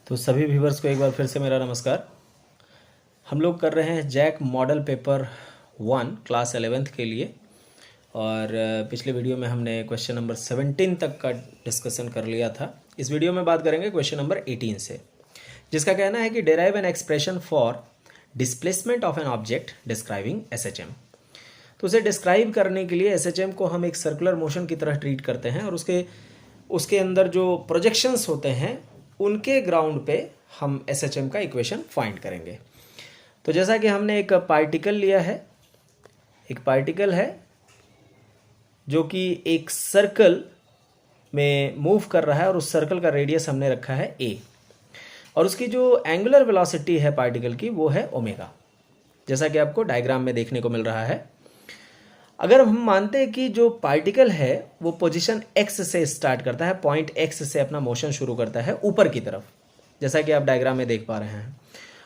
तो सभी व्यूवर्स को एक बार फिर से मेरा नमस्कार। हम लोग कर रहे हैं Jack model paper 1 class 11th के लिए और पिछले वीडियो में हमने क्वेश्चन नंबर 17 तक का डिस्कशन कर लिया था। इस वीडियो में बात करेंगे क्वेश्चन नंबर 18 से, जिसका कहना है कि derive an expression for displacement of an object describing SHM. तो उसे डिस्क्राइब करने के लिए एसएचएम को हम एक सर्कुलर मोशन की तरह ट्रीट करते हैं और उसके अंदर जो प्रोजेक्शंस होते हैं उनके ग्राउंड पे हम एसएचएम का इक्वेशन फाइंड करेंगे। तो जैसा कि हमने एक पार्टिकल लिया है, एक पार्टिकल है जो कि एक सर्कल में मूव कर रहा है और उस सर्कल का रेडियस हमने रखा है a और उसकी जो एंगुलर वेलोसिटी है पार्टिकल की वो है ओमेगा, जैसा कि आपको डायग्राम में देखने को मिल रहा है। अगर हम मानते हैं कि जो पार्टिकल है वो पोजीशन x से स्टार्ट करता है, पॉइंट x से अपना मोशन शुरू करता है ऊपर की तरफ, जैसा कि आप डायग्राम में देख पा रहे हैं,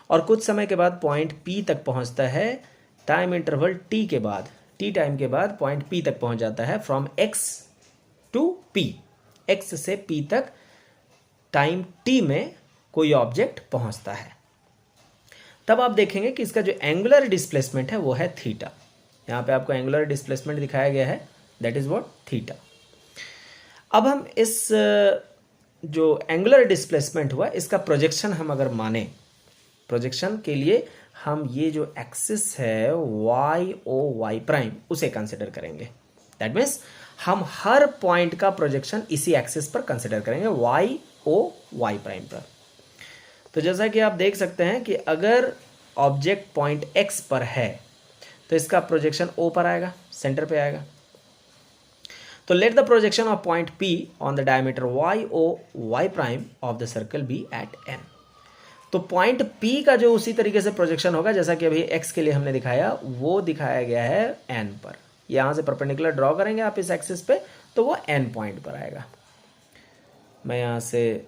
और कुछ समय के बाद पॉइंट P तक पहुंचता है। टाइम इंटरवल t के बाद, t टाइम के बाद पॉइंट P तक पहुंच जाता है। From x to P, x से P तक टाइम t में कोई ऑब्जेक्ट पहुंचता है। तब आप देखेंगे कि इसका जो एंगुलर डिस्प्लेसमेंट है वो है थीटा। यहाँ पे आपको एंगुलर डिस्प्लेसमेंट दिखाया गया है, दैट इज व्हाट, थीटा। अब हम इस जो एंगुलर डिस्प्लेसमेंट हुआ इसका प्रोजेक्शन हम अगर माने, प्रोजेक्शन के लिए हम ये जो एक्सिस है वाई ओ वाई प्राइम उसे कंसिडर करेंगे। दैट मीन्स हम हर पॉइंट का प्रोजेक्शन इसी एक्सिस पर कंसिडर करेंगे, वाई ओ वाई प्राइम पर। तो जैसा कि आप देख सकते हैं कि अगर ऑब्जेक्ट पॉइंट एक्स पर है तो इसका प्रोजेक्शन O पर आएगा, सेंटर पे आएगा। तो let the projection of point P on the diameter Y O Y prime of the circle be at n। तो पॉइंट P का जो उसी तरीके से प्रोजेक्शन होगा जैसा कि अभी x के लिए हमने दिखाया, वो दिखाया गया है n पर। यहां से परपेंडिकुलर ड्रॉ करेंगे आप इस एक्सिस पे तो वो n पॉइंट पर आएगा। मैं यहां से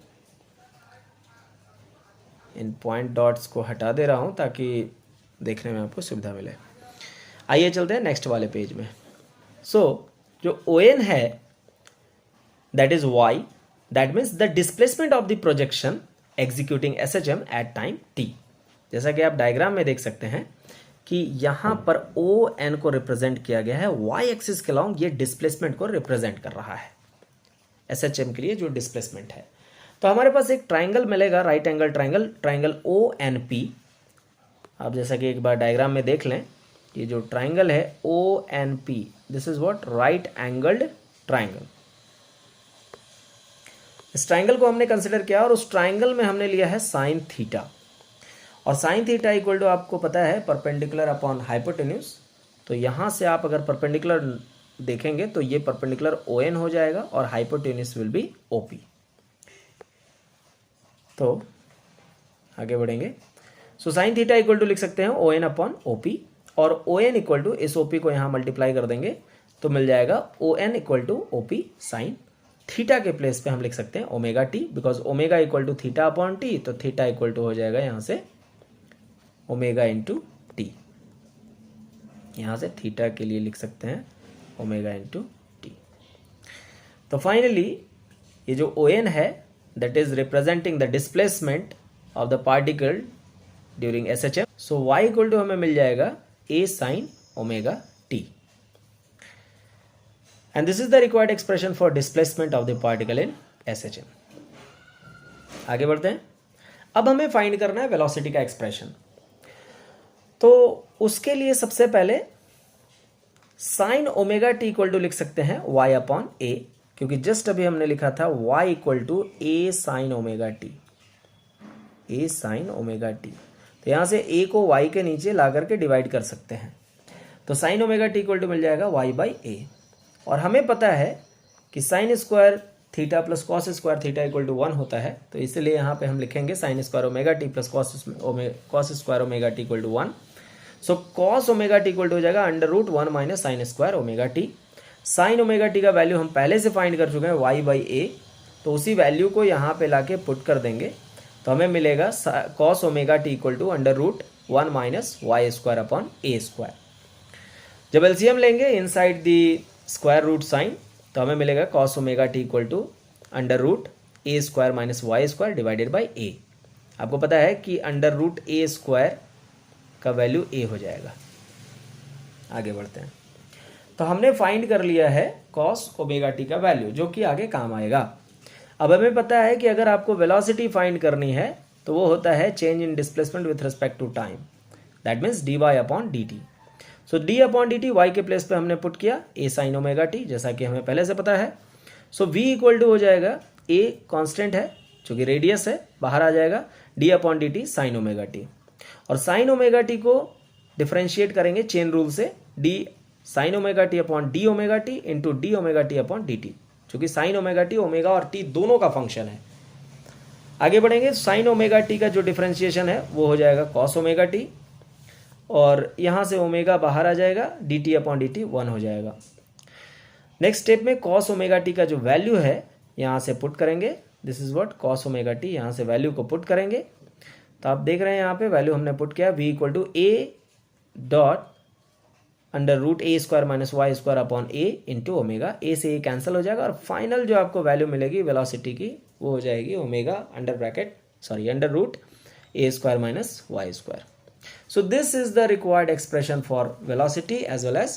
इन पॉइंट डॉट्स को हटा दे रहा हूं ताकि देखने में आपको सुविधा मिले। आइए चलते हैं नेक्स्ट वाले पेज में। जो ON है that is y, that means the displacement of the projection executing SHM at time t। जैसा कि आप डायग्राम में देख सकते हैं कि यहां पर ON को रिप्रेजेंट किया गया है, y एक्सिस के लॉन्ग ये डिस्प्लेसमेंट को रिप्रेजेंट कर रहा है एसएचएम के लिए जो डिस्प्लेसमेंट है। तो हमारे पास एक ट्राइंगल मिलेगा, right angle triangle, triangle ONP। आप जैसा कि एक बार डायग्राम में देख लें, ये जो ट्राइंगल है ONP, this is what, right angled triangle. इस ट्राइंगल को हमने कंसिडर किया और उस ट्राइंगल में हमने लिया है साइन थीटा, और साइन थीटा इक्वल टू आपको पता है परपेंडिकुलर अपॉन हाइपोटेन्यूज। तो यहां से आप अगर परपेंडिकुलर देखेंगे तो ये परपेंडिकुलर ON हो जाएगा और हाइपोटेन्यूज विल बी OP। तो आगे बढ़ेंगे। So sine theta equal to लिख सकते हैं ON अपॉन OP, और ON इक्वल टू इस OP को यहाँ मल्टीप्लाई कर देंगे तो मिल जाएगा ON equal to OP sine theta. के प्लेस पे हम लिख सकते हैं omega T, because omega equal to theta upon T, तो थीटा इक्वल टू हो जाएगा यहाँ से ओमेगा इंटू टी। यहाँ से थीटा के लिए लिख सकते हैं ओमेगा इंटू टी। तो फाइनली ये जो ON है that is representing the displacement of the particle during SHM. So y equal to हमें मिल जाएगा a sin omega t, and this is the required expression for displacement of the particle in SHM। आगे बढ़ते हैं। अब हमें find करना है वेलोसिटी का एक्सप्रेशन। तो उसके लिए सबसे पहले sine omega T equal to लिख सकते हैं y अपॉन a, क्योंकि जस्ट अभी हमने लिखा था y equal to a sine omega T, a sine omega T. तो यहां से a को y के नीचे ला करके डिवाइड कर सकते हैं, तो sine omega T equal to मिल जाएगा y बाई a। और हमें पता है कि sine square theta plus cos square theta equal to 1 होता है, तो इसलिए यहाँ पे हम लिखेंगे sine square omega T plus cos square omega T equal to 1। So cos omega T equal to हो जाएगा under root 1 minus sine square omega T. Sine omega T का वैल्यू हम पहले से फाइंड कर चुके हैं y बाई a, तो उसी वैल्यू को यहाँ पे लाके पुट कर देंगे तो हमें मिलेगा cos omega T equal to under root 1 minus Y square upon a square. जब एलसीएम लेंगे inside the square root sign तो हमें मिलेगा cos omega T equal to under root a square minus Y square divided by a। आपको पता है कि √a² का वैल्यू a हो जाएगा। आगे बढ़ते हैं। तो हमने फाइंड कर लिया है cos ω_t का वैल्यू, जो कि आगे काम आएगा। अब हमें पता है कि अगर आपको वेलोसिटी फाइंड करनी है तो वो होता है change in displacement with respect to time, that means dy/dt। So d/dt y के प्लेस पे हमने पुट किया a sin ω_t, जैसा कि हमें पहले से पता है। सो v इक्वल टू हो जाएगा a कांस्टेंट है जो कि रेडियस है, बाहर आ जाएगा d/dt sin ω_t। और sin ω_t को डिफ्रेंशिएट करेंगे चेन रूल से, d sin ω_t/dωt into dωt/dt, जो कि sin ω_t ओमेगा और t दोनों का फंक्शन है। आगे बढ़ेंगे। sin ω_t का जो डिफ्रेंशिएशन है वो हो जाएगा cos ω_t, और यहाँ से ओमेगा बाहर आ जाएगा, dt/dt 1 हो जाएगा। नेक्स्ट स्टेप में cos ω_t का जो वैल्यू है यहाँ से पुट करेंगे, this is what cos ω_t, यहाँ से वैल्यू को पुट करेंगे। तो आप देख रहे हैं यहाँ पे वैल्यू हमने पुट किया v equal to a.√a² - y² a into omega, a से a कैंसिल हो जाएगा, और फाइनल जो आपको वैल्यू मिलेगी वेलोसिटी की वो हो जाएगी omega √a² - y²। So this is the required expression for velocity as well as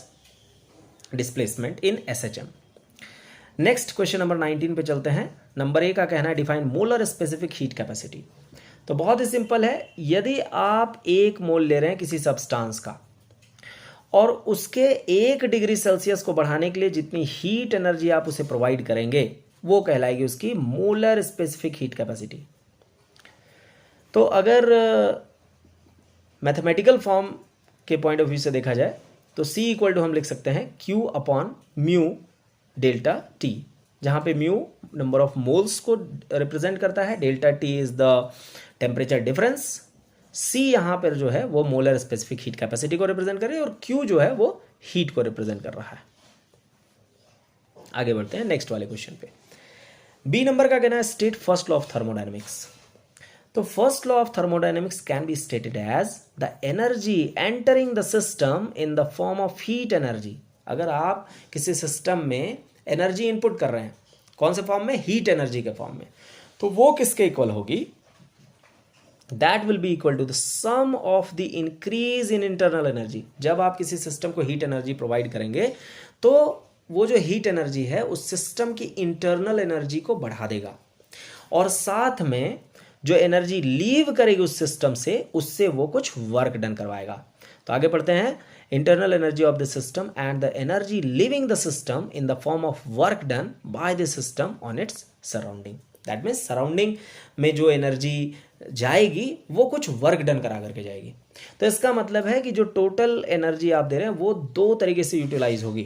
displacement in SHM. Next question number 19 पे चलते हैं। नंबर ए का कहना है define molar specific heat capacity. तो बहुत ही सिंपल है, यदि आप 1 मोल ले रहे हैं किसी सब्सटेंस का और उसके 1 डिग्री सेल्सियस को बढ़ाने के लिए जितनी हीट एनर्जी आप उसे प्रोवाइड करेंगे वो कहलाएगी उसकी मोलर स्पेसिफिक हीट कैपेसिटी। तो अगर मैथमेटिकल फॉर्म के पॉइंट ऑफ व्यू से देखा जाए तो C इक्वल टू हम लिख सकते हैं Q/μ डेल्टा T, जहाँ पे म्यू नंबर ऑफ मोल्स को रिप्रेजेंट करता है, delta T is the temperature difference, C यहाँ पर जो है वो मोलर स्पेसिफिक हीट कैपेसिटी को रिप्रेजेंट कर रही है, और Q जो है वो हीट को रिप्रेजेंट कर रहा है। आगे बढ़ते हैं नेक्स्ट वाले क्वेश्चन पे। बी नंबर का कहना है state first law of thermodynamics. तो first law of thermodynamics can be stated as the energy entering the system in the form of heat energy. अगर आप किसी सिस्टम में एनर्जी इनपुट कर रहे हैं, कौन से फॉर्म में? हीट एनर्जी के फॉर्म में, तो वो किसके इक्वल होगी? That will be equal to the sum of the increase in internal energy. जब आप किसी सिस्टम को हीट एनर्जी प्रोवाइड करेंगे तो वो जो हीट एनर्जी है उस सिस्टम की इंटरनल एनर्जी को बढ़ा देगा, और साथ में जो एनर्जी लीव करेगी उस सिस्टम से, उससे वो कुछ वर्क डन करवाएगा। तो आगे पढ़ते हैं। Internal energy of the system and the energy living the system in the form of work done by the system on its surrounding. That means surrounding में जो एनर्जी जाएगी वो कुछ वर्क डन करा करके जाएगी। तो इसका मतलब है कि जो टोटल एनर्जी आप दे रहे हैं वो 2 तरीके से यूटिलाइज होगी।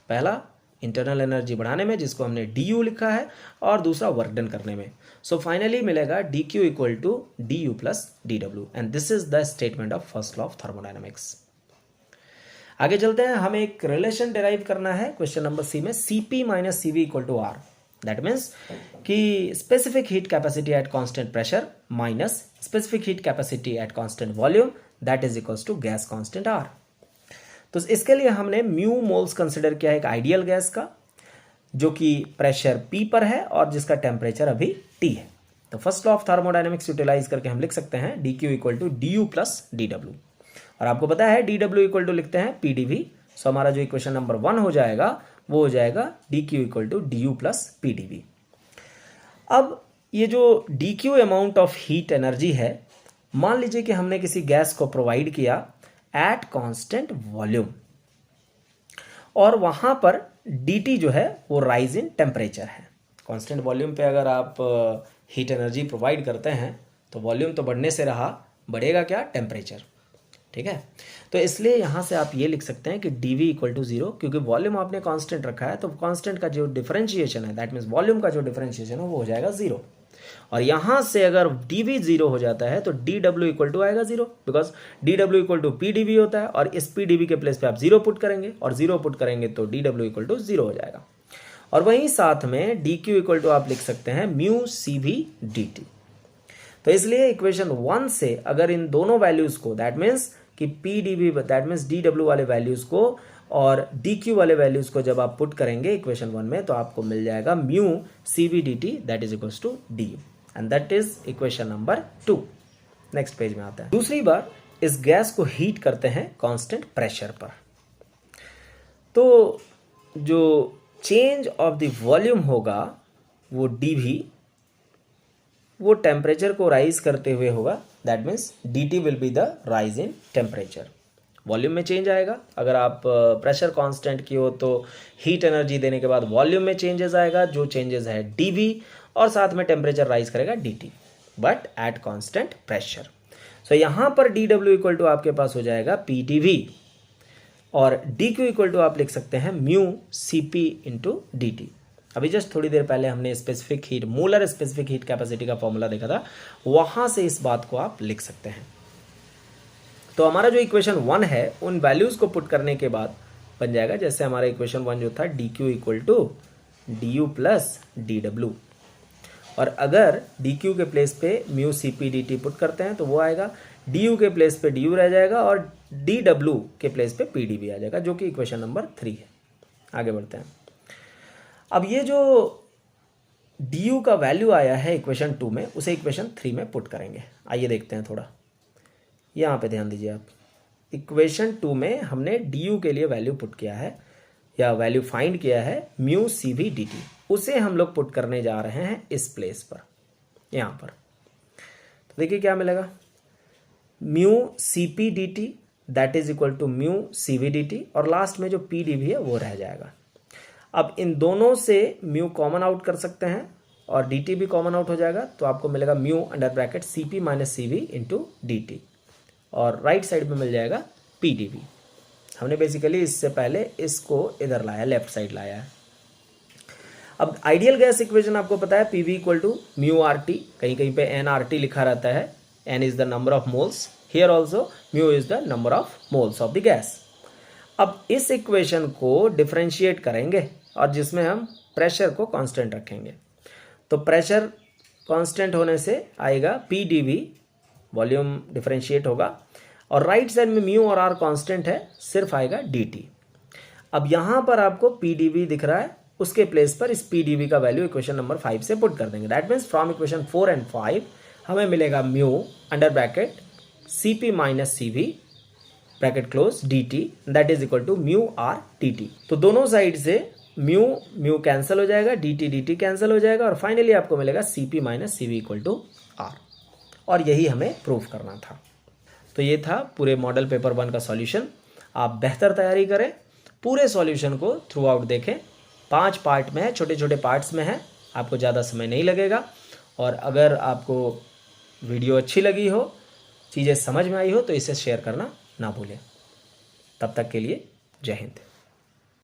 पहला इंटरनल एनर्जी बढ़ाने में, जिसको हमने du लिखा है, और दूसरा वर्क डन करने में। सो फाइनली मिलेगा dq equal to du plus dw, and this is the statement of first law of thermodynamics. आगे चलते हैं। हमें एक रिलेशन डिराइव करना है क्वेश्चन नंबर सी में, Cp minus Cv equal to R। That means कि specific heat capacity at constant pressure minus specific heat capacity at constant volume, that is equals to gas constant R। तो इसके लिए हमने mu moles consider किया है एक ideal gas का, जो कि प्रेशर P पर है और जिसका टेम्परेचर अभी T है। तो first law of thermodynamics utilise करके हम लिख सकते हैं dq equal to du plus dw, और आपको पता है dw इक्वल टू लिखते हैं pdv। सो हमारा जो इक्वेशन नंबर 1 हो जाएगा वो हो जाएगा dq equal to du plus pdv। अब ये जो dq amount of heat energy है, मान लीजिए कि हमने किसी गैस को प्रोवाइड किया एट कांस्टेंट वॉल्यूम, और वहां पर dt जो है वो राइज इन टेम्परेचर है। कांस्टेंट वॉल्यूम पे अगर आप हीट एनर्जी प्रोवाइड करते हैं तो वॉल्यूम तो बढ़ने से रहा, बढ़ेगा क्या? टेम्परेचर। ठीक है, तो इसलिए यहां से आप ये लिख सकते हैं कि dv इक्वल टू 0, क्योंकि वॉल्यूम आपने कांस्टेंट रखा है, तो कांस्टेंट का जो डिफरेंशिएशन है, दैट मीन्स वॉल्यूम का जो डिफरेंशिएशन है वो हो जाएगा 0। और यहां से अगर dv 0 हो जाता है तो dw इक्वल टू आएगा 0, because dw equal to pdv होता है, और इस pdv के प्लेस पे आप 0 पुट करेंगे, और 0 पुट करेंगे तो dw इक्वल टू 0 हो जाएगा। और वहीं साथ में dq इक्वल टू आप लिख सकते हैं म्यू cv dt। तो इसलिए इक्वेशन 1 से अगर इन दोनों वैल्यूज को, दैट मीन्स कि pdv दैट मीन्स dw वाले वैल्यूज को और dq वाले वैल्यूज को जब आप पुट करेंगे इक्वेशन 1 में, तो आपको मिल जाएगा mu cv dt that is equals to du, and that is equation number 2। Next page में आता है। दूसरी बार इस गैस को हीट करते हैं कांस्टेंट प्रेशर पर, तो जो चेंज ऑफ द वॉल्यूम होगा वो dV, वो टेम्परेचर को राइज करते हुए होगा। That means dt will be the rise in temperature. Volume में चेंज आएगा, अगर आप प्रेशर कांस्टेंट की हो तो हीट एनर्जी देने के बाद वॉल्यूम में चेंजेस आएगा, जो चेंजेस है dV, और साथ में टेम्परेचर राइज करेगा dt, but at constant pressure. So यहाँ पर dW इक्वल टू आपके पास हो जाएगा PdV, और dQ इक्वल टू आप लिख सकते हैं म्यू Cp इंटू dt। अभी जस्ट थोड़ी देर पहले हमने specific heat, molar specific heat capacity का फॉर्मूला देखा था, वहां से इस बात को आप लिख सकते हैं। तो हमारा जो इक्वेशन 1 है उन वैल्यूज को पुट करने के बाद बन जाएगा, जैसे हमारा इक्वेशन 1 जो था dQ equal to du plus dW, और अगर dQ के प्लेस पे म्यू Cp dt पुट करते हैं तो वो आएगा, du के प्लेस पे du रह जाएगा और dW के प्लेस पे PdV आ जाएगा, जो कि इक्वेशन नंबर 3 है। आगे बढ़ते हैं। अब ये जो du का वैल्यू आया है इक्वेशन 2 में, उसे इक्वेशन 3 में पुट करेंगे। आइए देखते हैं थोड़ा, यहाँ पे ध्यान दीजिए आप। इक्वेशन 2 में हमने du के लिए वैल्यू पुट किया है, या वैल्यू फाइंड किया है म्यू Cv dt, उसे हम लोग पुट करने जा रहे हैं इस प्लेस पर, यहाँ पर। तो देखिए क्या मिलेगा, mu Cp dt that is equal to mu Cv dt, और लास्ट में जो PdV है वो रह जाएगा। अब इन दोनों से म्यू कॉमन आउट कर सकते हैं और dt भी कॉमन आउट हो जाएगा, तो आपको मिलेगा mu under bracket Cp minus Cv into dt, और राइट साइड में मिल जाएगा PdV। हमने बेसिकली इससे पहले इसको इधर लाया, लेफ्ट साइड लाया है। अब आइडियल गैस इक्वेशन आपको पता है PV equal to mu RT, कहीं कहीं पे nRT लिखा रहता है, n is the number of moles, here also mu is the number of moles of the gas. अब इस इक्वेशन को डिफरेंशिएट करेंगे और जिसमें हम प्रेशर को कांस्टेंट रखेंगे, तो प्रेशर कांस्टेंट होने से आएगा PdV, वॉल्यूम डिफरेंशिएट होगा, और राइट साइड में म्यू और r कांस्टेंट है, सिर्फ आएगा dt। अब यहाँ पर आपको PdV दिख रहा है, उसके प्लेस पर इस PdV का वैल्यू इक्वेशन नंबर 5 से पुट कर देंगे। That means from equation 4 and 5 हमें मिलेगा mu under bracket Cp minus Cv bracket close dt that is equal to mu r dt। तो दोनों साइड से म्यू म्यू कैंसिल हो जाएगा, dt dt कैंसिल हो जाएगा, और फाइनली आपको मिलेगा Cp minus Cv equal to r, और यही हमें प्रूव करना था। तो ये था पूरे मॉडल पेपर 1 का सॉल्यूशन। आप बेहतर तैयारी करें, पूरे सॉल्यूशन को थ्रू आउट देखें। 5 पार्ट में है, छोटे छोटे पार्ट्स में है, आपको ज़्यादा समय नहीं लगेगा। और अगर आपको वीडियो अच्छी लगी हो, चीज़ें समझ में आई हो, तो इसे शेयर करना ना भूलें। तब तक के लिए जय हिंद।